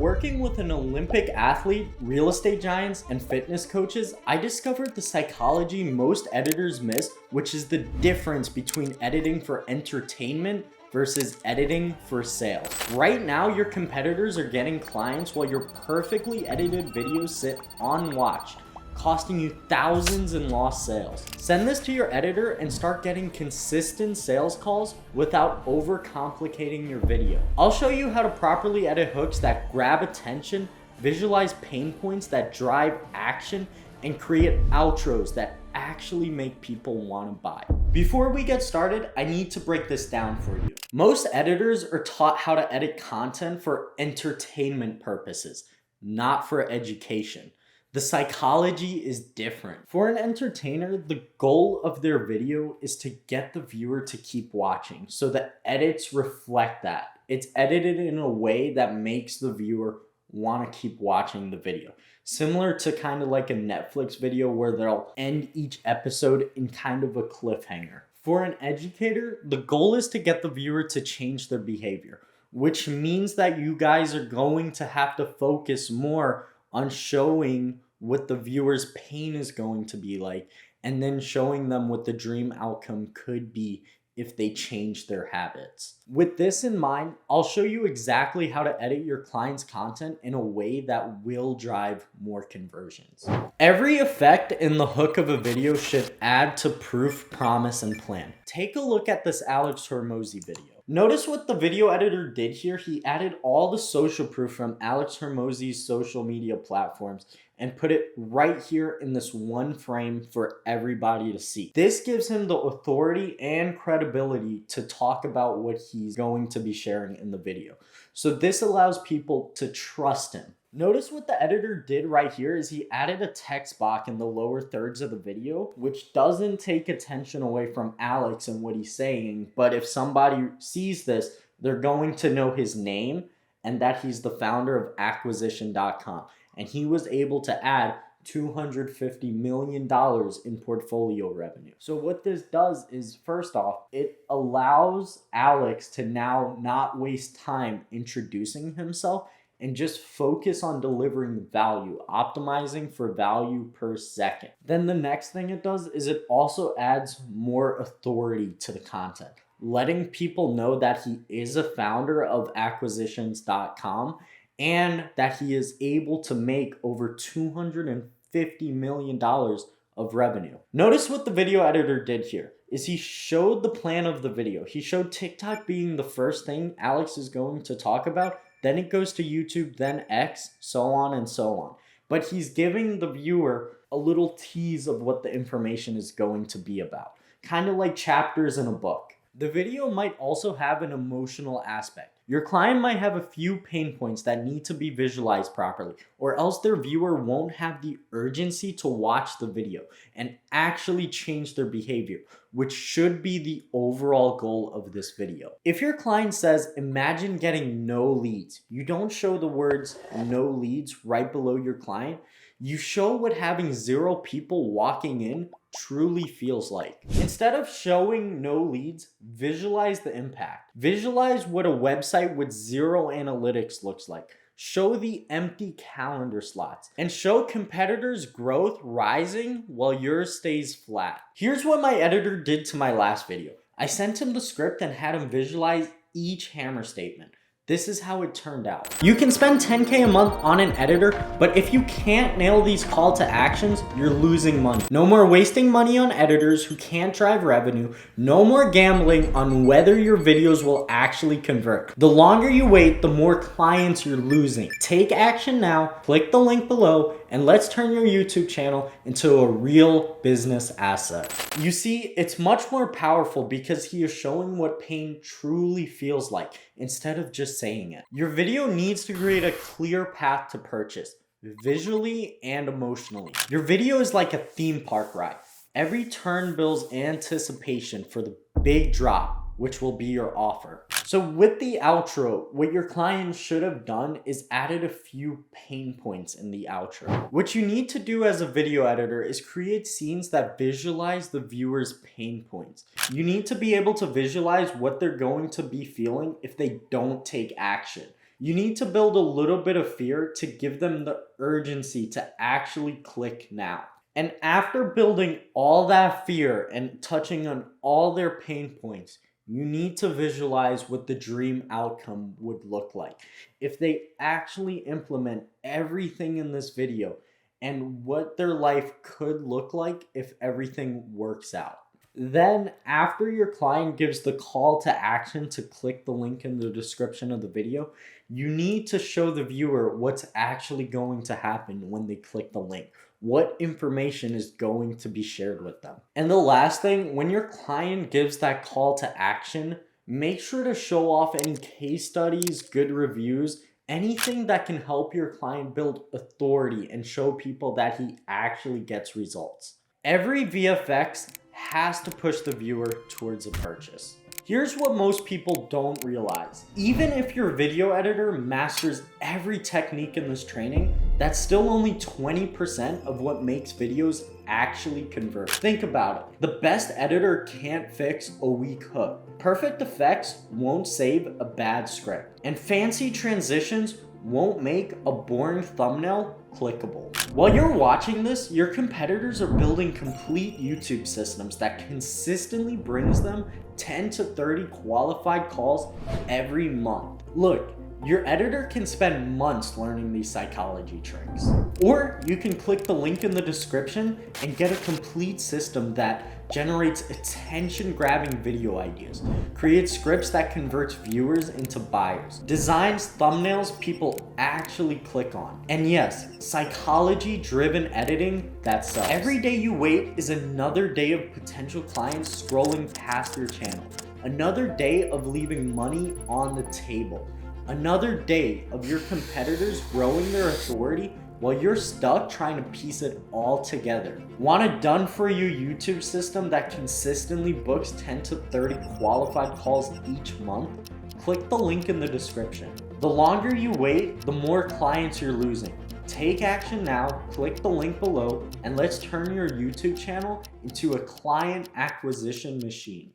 working with an Olympic athlete, real estate giants, and fitness coaches, I discovered the psychology most editors miss, which is the difference between editing for entertainment versus editing for sales. Right now, your competitors are getting clients while your perfectly edited videos sit unwatched, costing you thousands in lost sales. Send this to your editor and start getting consistent sales calls without overcomplicating your video. I'll show you how to properly edit hooks that grab attention, visualize pain points that drive action, and create outros that actually make people want to buy. Before we get started, I need to break this down for you. Most editors are taught how to edit content for entertainment purposes, not for education. The psychology is different. For an entertainer, the goal of their video is to get the viewer to keep watching, so the edits reflect that. It's edited in a way that makes the viewer want to keep watching the video. Similar to kind of like a Netflix video where they'll end each episode in kind of a cliffhanger. For an educator, the goal is to get the viewer to change their behavior, which means that you guys are going to have to focus more on showing what the viewer's pain is going to be like, and then showing them what the dream outcome could be if they change their habits. With this in mind, I'll show you exactly how to edit your client's content in a way that will drive more conversions. Every effect in the hook of a video should add to proof, promise, and plan. Take a look at this Alex Hormozi video. Notice what the video editor did here. He added all the social proof from Alex Hormozi's social media platforms and put it right here in this one frame for everybody to see. This gives him the authority and credibility to talk about what he's going to be sharing in the video. So this allows people to trust him. Notice what the editor did right here is he added a text box in the lower thirds of the video, which doesn't take attention away from Alex and what he's saying. But if somebody sees this, they're going to know his name and that he's the founder of acquisition.com. And he was able to add $250 million in portfolio revenue. So what this does is, first off, it allows Alex to now not waste time introducing himself and just focus on delivering value, optimizing for value per second. Then the next thing it does is it also adds more authority to the content, letting people know that he is a founder of acquisitions.com and that he is able to make over $250 million of revenue. Notice what the video editor did here is he showed the plan of the video. He showed TikTok being the first thing Alex is going to talk about. Then it goes to YouTube, then X, so on and so on. But he's giving the viewer a little tease of what the information is going to be about, kind of like chapters in a book. The video might also have an emotional aspect. Your client might have a few pain points that need to be visualized properly, or else their viewer won't have the urgency to watch the video and actually change their behavior, which should be the overall goal of this video. If your client says, imagine getting no leads, you don't show the words no leads right below your client. You show what having 0 people walking in truly feels like. Instead of showing no leads, visualize the impact. Visualize what a website with 0 analytics looks like. Show the empty calendar slots and show competitors' growth rising while yours stays flat. Here's what my editor did to my last video. I sent him the script and had him visualize each hammer statement. This is how it turned out. You can spend $10K a month on an editor, but if you can't nail these call to actions, you're losing money. No more wasting money on editors who can't drive revenue. No more gambling on whether your videos will actually convert. The longer you wait, the more clients you're losing. Take action now, click the link below, and let's turn your YouTube channel into a real business asset. You see, it's much more powerful because he is showing what pain truly feels like instead of just saying it. Your video needs to create a clear path to purchase, visually and emotionally. Your video is like a theme park ride. Every turn builds anticipation for the big drop, which will be your offer. So with the outro, what your client should have done is added a few pain points in the outro. What you need to do as a video editor is create scenes that visualize the viewer's pain points. You need to be able to visualize what they're going to be feeling if they don't take action. You need to build a little bit of fear to give them the urgency to actually click now. And after building all that fear and touching on all their pain points, you need to visualize what the dream outcome would look like if they actually implement everything in this video and what their life could look like if everything works out. Then, after your client gives the call to action to click the link in the description of the video, you need to show the viewer what's actually going to happen when they click the link. What information is going to be shared with them. And the last thing, when your client gives that call to action, make sure to show off any case studies, good reviews, anything that can help your client build authority and show people that he actually gets results. Every VFX has to push the viewer towards a purchase. Here's what most people don't realize. Even if your video editor masters every technique in this training, that's still only 20% of what makes videos actually convert. Think about it. The best editor can't fix a weak hook. Perfect effects won't save a bad script. And fancy transitions won't make a boring thumbnail clickable. While you're watching this, your competitors are building complete YouTube systems that consistently brings them 10 to 30 qualified calls every month. Look, your editor can spend months learning these psychology tricks. Or you can click the link in the description and get a complete system that generates attention-grabbing video ideas, creates scripts that converts viewers into buyers, designs thumbnails people actually click on. And yes, psychology-driven editing that sells. Every day you wait is another day of potential clients scrolling past your channel. Another day of leaving money on the table. Another day of your competitors growing their authority while you're stuck trying to piece it all together. Want a done-for-you YouTube system that consistently books 10 to 30 qualified calls each month? Click the link in the description. The longer you wait, the more clients you're losing. Take action now, click the link below, and let's turn your YouTube channel into a client acquisition machine.